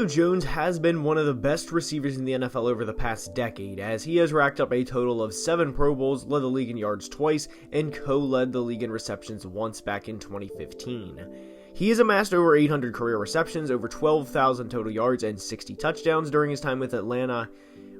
Julio Jones has been one of the best receivers in the NFL over the past decade, as he has racked up a total of 7 Pro Bowls, led the league in yards twice, and co-led the league in receptions once back in 2015. He has amassed over 800 career receptions, over 12,000 total yards, and 60 touchdowns during his time with Atlanta,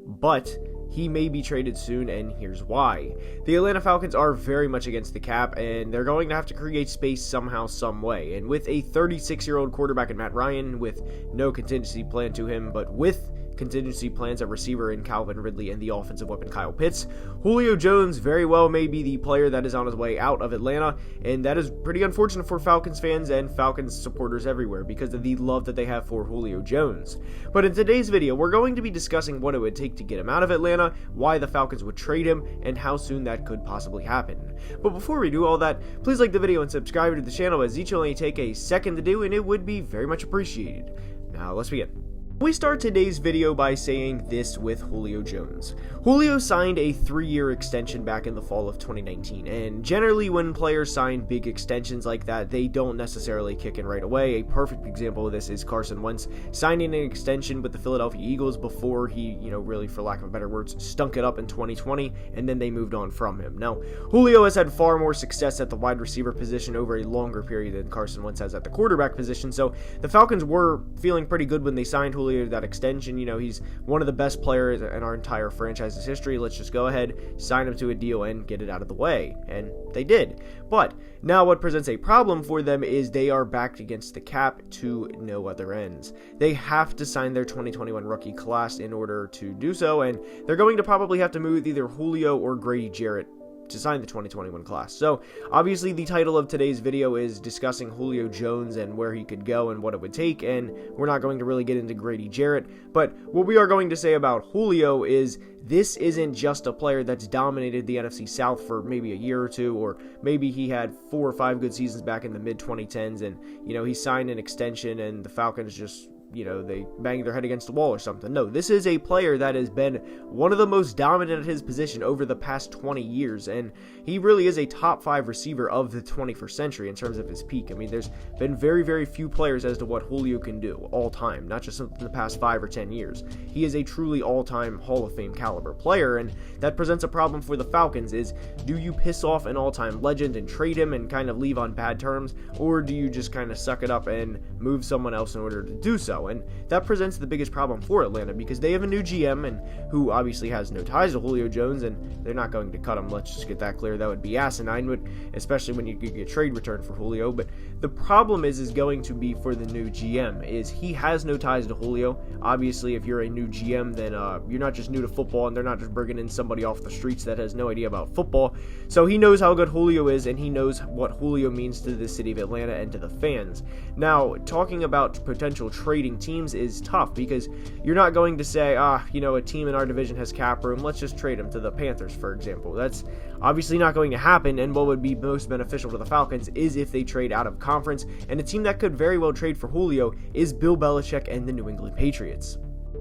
but he may be traded soon, and here's why. The Atlanta Falcons are very much against the cap, and they're going to have to create space somehow, some way. And with a 36-year-old quarterback in Matt Ryan, with no contingency plan to him, but with contingency plans at receiver in Calvin Ridley and the offensive weapon Kyle Pitts, Julio Jones very well may be the player that is on his way out of Atlanta, and that is pretty unfortunate for Falcons fans and Falcons supporters everywhere because of the love that they have for Julio Jones. But in today's video, we're going to be discussing what it would take to get him out of Atlanta, why the Falcons would trade him, and how soon that could possibly happen. But before we do all that, please like the video and subscribe to the channel, as each only take a second to do, and it would be very much appreciated. Now let's begin. We start today's video by saying this with Julio Jones. Julio signed a 3-year extension back in the fall of 2019, and generally when players sign big extensions like that, they don't necessarily kick in right away. A perfect example of this is Carson Wentz signing an extension with the Philadelphia Eagles before he, really, for lack of better words, stunk it up in 2020, and then they moved on from him. Now, Julio has had far more success at the wide receiver position over a longer period than Carson Wentz has at the quarterback position, so the Falcons were feeling pretty good when they signed Julio that extension. He's one of the best players in our entire franchise's history. Let's just go ahead, sign him to a deal, and get it out of the way. And they did. But now what presents a problem for them is they are backed against the cap to no other ends. They have to sign their 2021 rookie class in order to do so, and they're going to probably have to move either Julio or Grady Jarrett to sign the 2021 class. So obviously the title of today's video is discussing Julio Jones and where he could go and what it would take, and we're not going to really get into Grady Jarrett, but what we are going to say about Julio is this isn't just a player that's dominated the NFC South for maybe a year or two, or maybe he had 4 or 5 good seasons back in the mid-2010s and he signed an extension and the Falcons just they banged their head against the wall or something. No, this is a player that has been one of the most dominant at his position over the past 20 years, and he really is a top 5 receiver of the 21st century in terms of his peak. I mean, there's been very, very few players as to what Julio can do all time, not just in the past 5 or 10 years. He is a truly all-time Hall of Fame caliber player, and that presents a problem for the Falcons is, do you piss off an all-time legend and trade him and kind of leave on bad terms, or do you just kind of suck it up and move someone else in order to do so? And that presents the biggest problem for Atlanta because they have a new GM and who obviously has no ties to Julio Jones, and they're not going to cut him. Let's just get that clear. That would be asinine, but especially when you could get trade return for Julio. But the problem is going to be for the new GM is he has no ties to Julio. Obviously, if you're a new GM, then you're not just new to football, and they're not just bringing in somebody off the streets that has no idea about football. So he knows how good Julio is, and he knows what Julio means to the city of Atlanta and to the fans. Now, talking about potential trading teams is tough because you're not going to say, a team in our division has cap room, let's just trade him to the Panthers, for example. That's obviously not going to happen, and what would be most beneficial to the Falcons is if they trade out of conference, and a team that could very well trade for Julio is Bill Belichick and the New England Patriots.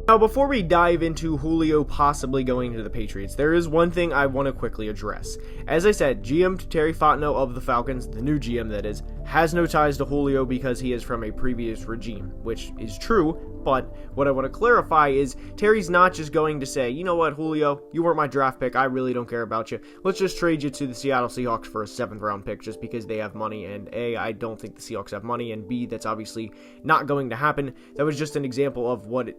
Now, before we dive into Julio possibly going to the Patriots, there is one thing I want to quickly address. As I said, GM Terry Fontenot of the Falcons, the new GM that is, has no ties to Julio because he is from a previous regime, which is true, but what I want to clarify is Terry's not just going to say, you know what, Julio, you weren't my draft pick, I really don't care about you, let's just trade you to the Seattle Seahawks for a 7th round pick just because they have money, and A, I don't think the Seahawks have money, and B, that's obviously not going to happen. That was just an example of what,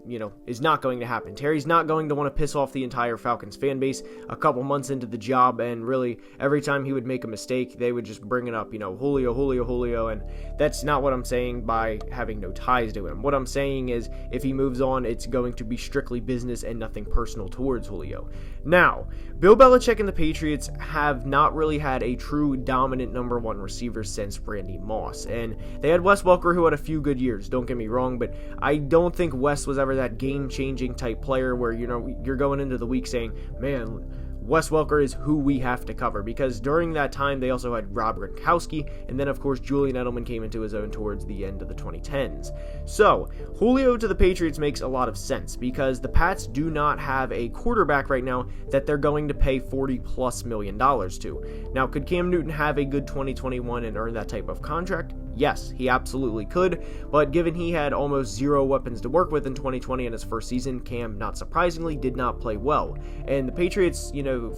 is not going to happen. Terry's not going to want to piss off the entire Falcons fan base a couple months into the job, and really, every time he would make a mistake, they would just bring it up, Julio, and that's not what I'm saying by having no ties to him. What I'm saying is, if he moves on, it's going to be strictly business and nothing personal towards Julio. Now, Bill Belichick and the Patriots have not really had a true dominant number 1 receiver since Randy Moss, and they had Wes Welker, who had a few good years, don't get me wrong, but I don't think Wes was ever that game-changing type player where, you're going into the week saying, man, Wes Welker is who we have to cover, because during that time they also had Rob Gronkowski, and then of course Julian Edelman came into his own towards the end of the 2010s. So Julio to the Patriots makes a lot of sense, because the Pats do not have a quarterback right now that they're going to pay $40+ million to. Now, could Cam Newton have a good 2021 and earn that type of contract? Yes, he absolutely could, but given he had almost zero weapons to work with in 2020 in his first season, Cam, not surprisingly, did not play well. And the Patriots,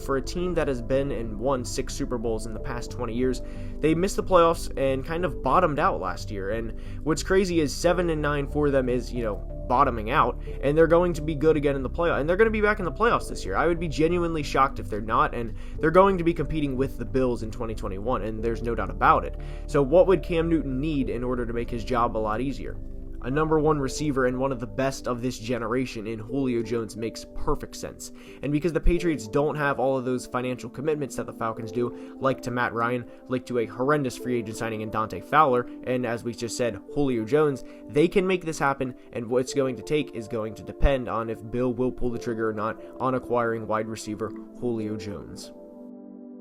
for a team that has been and won 6 Super Bowls in the past 20 years, they missed the playoffs and kind of bottomed out last year. And what's crazy is 7-9 for them is, bottoming out, and they're going to be good again in the playoffs, and they're going to be back in the playoffs this year. I would be genuinely shocked if they're not, and they're going to be competing with the Bills in 2021, and there's no doubt about it. So what would Cam Newton need in order to make his job a lot easier? A number 1 receiver and one of the best of this generation in Julio Jones makes perfect sense. And because the Patriots don't have all of those financial commitments that the Falcons do, like to Matt Ryan, like to a horrendous free agent signing in Dante Fowler, and as we just said, Julio Jones, they can make this happen, and what it's going to take is going to depend on if Bill will pull the trigger or not on acquiring wide receiver Julio Jones.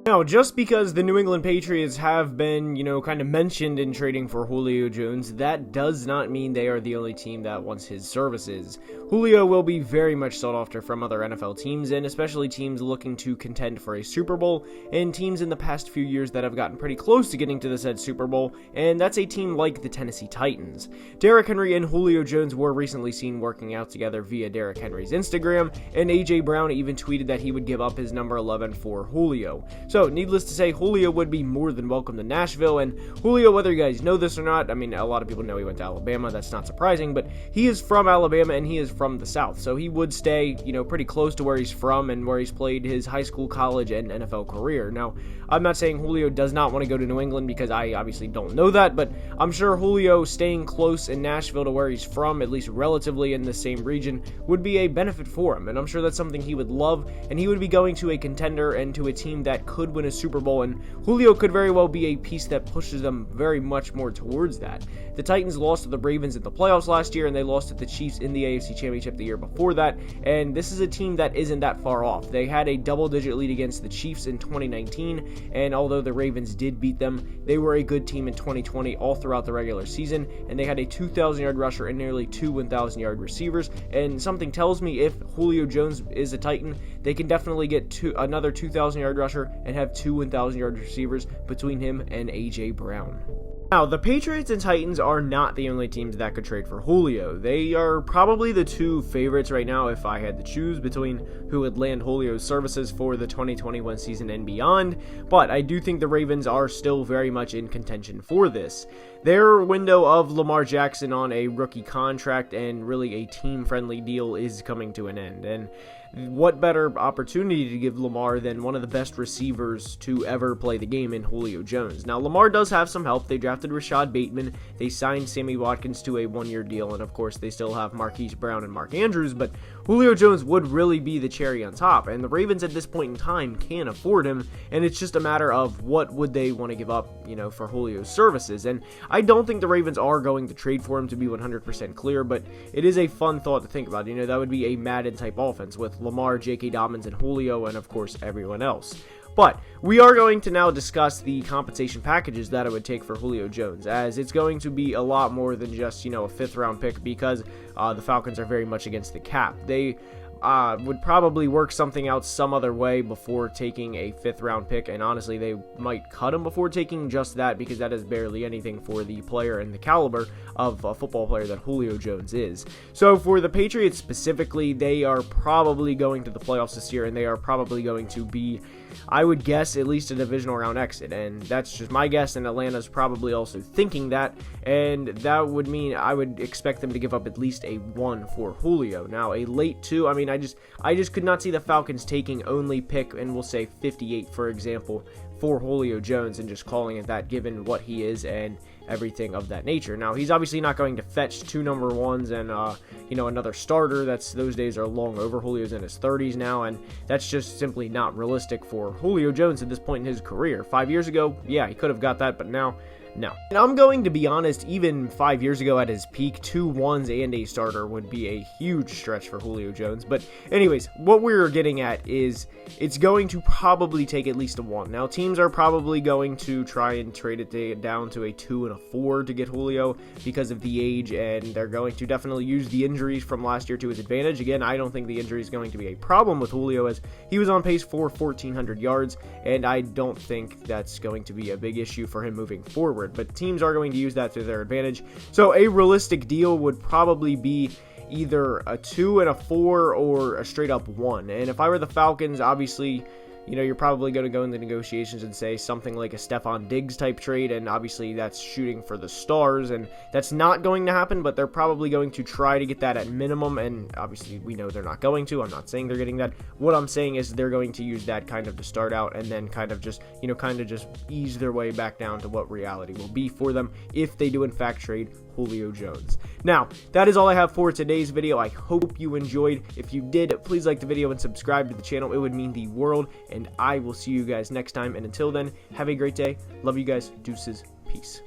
Now, just because the New England Patriots have been, kind of mentioned in trading for Julio Jones, that does not mean they are the only team that wants his services. Julio will be very much sought after from other NFL teams, and especially teams looking to contend for a Super Bowl, and teams in the past few years that have gotten pretty close to getting to the said Super Bowl, and that's a team like the Tennessee Titans. Derrick Henry and Julio Jones were recently seen working out together via Derrick Henry's Instagram, and A.J. Brown even tweeted that he would give up his number 11 for Julio. So, needless to say, Julio would be more than welcome to Nashville, and Julio, whether you guys know this or not, a lot of people know he went to Alabama, that's not surprising, but he is from Alabama, and he is from the South, so he would stay, pretty close to where he's from and where he's played his high school, college, and NFL career. Now, I'm not saying Julio does not want to go to New England, because I obviously don't know that, but I'm sure Julio staying close in Nashville to where he's from, at least relatively in the same region, would be a benefit for him, and I'm sure that's something he would love, and he would be going to a contender and to a team that could win a Super Bowl, and Julio could very well be a piece that pushes them very much more towards that. The Titans lost to the Ravens in the playoffs last year, and they lost to the Chiefs in the AFC Championship the year before that, and this is a team that isn't that far off. They had a double-digit lead against the Chiefs in 2019, and although the Ravens did beat them, they were a good team in 2020 all throughout the regular season, and they had a 2,000-yard rusher and nearly 2 1,000-yard receivers, and something tells me if Julio Jones is a Titan, they can definitely get another 2,000-yard rusher and have 2 1,000-yard receivers between him and A.J. Brown. Now, the Patriots and Titans are not the only teams that could trade for Julio. They are probably the 2 favorites right now if I had to choose between who would land Julio's services for the 2021 season and beyond, but I do think the Ravens are still very much in contention for this. Their window of Lamar Jackson on a rookie contract and really a team-friendly deal is coming to an end, and what better opportunity to give Lamar than one of the best receivers to ever play the game in Julio Jones. Now, Lamar does have some help. They drafted Rashad Bateman, they signed Sammy Watkins to a 1-year deal, and of course they still have Marquise Brown and Mark Andrews, but Julio Jones would really be the cherry on top, and the Ravens at this point in time can afford him, and it's just a matter of what would they want to give up, for Julio's services. And I don't think the Ravens are going to trade for him, to be 100% clear, but it is a fun thought to think about. That would be a Madden-type offense with Lamar, J.K. Dobbins, and Julio, and of course everyone else. But we are going to now discuss the compensation packages that it would take for Julio Jones, as it's going to be a lot more than just, a 5th-round pick, because the Falcons are very much against the cap. They would probably work something out some other way before taking a 5th-round pick, and honestly, they might cut him before taking just that, because that is barely anything for the player and the caliber of a football player that Julio Jones is. So for the Patriots specifically, they are probably going to the playoffs this year, and they are probably going to be, I would guess, at least a divisional round exit, and that's just my guess, and Atlanta's probably also thinking that, and that would mean I would expect them to give up at least a 1 for Julio. Now, a late 2, I just could not see the Falcons taking only pick, and we'll say 58, for example, for Julio Jones, and just calling it that, given what he is and everything of that nature. Now, he's obviously not going to fetch 2 number 1s and, another starter. Those days are long over. Julio's in his 30s now, and that's just simply not realistic for Julio Jones at this point in his career. 5 years ago, yeah, he could have got that, but now, No. And I'm going to be honest, even 5 years ago at his peak, 2 ones and a starter would be a huge stretch for Julio Jones. But anyways, what we're getting at is it's going to probably take at least a 1. Now, teams are probably going to try and trade it down to a 2 and a 4 to get Julio because of the age, and they're going to definitely use the injuries from last year to his advantage. Again, I don't think the injury is going to be a problem with Julio, as he was on pace for 1,400 yards, and I don't think that's going to be a big issue for him moving forward. But teams are going to use that to their advantage. So a realistic deal would probably be either a 2 and a 4 or a straight up 1. And if I were the Falcons, obviously, you know, you're probably going to go into negotiations and say something like a Stephon Diggs type trade, and obviously that's shooting for the stars, and that's not going to happen, but they're probably going to try to get that at minimum, and obviously we know they're not going to. I'm not saying they're getting that. What I'm saying is they're going to use that kind of to start out, and then kind of just ease their way back down to what reality will be for them if they do in fact trade Julio Jones. Now, that is all I have for today's video. I hope you enjoyed. If you did, please like the video and subscribe to the channel. It would mean the world, and I will see you guys next time. And until then, have a great day. Love you guys. Deuces. Peace.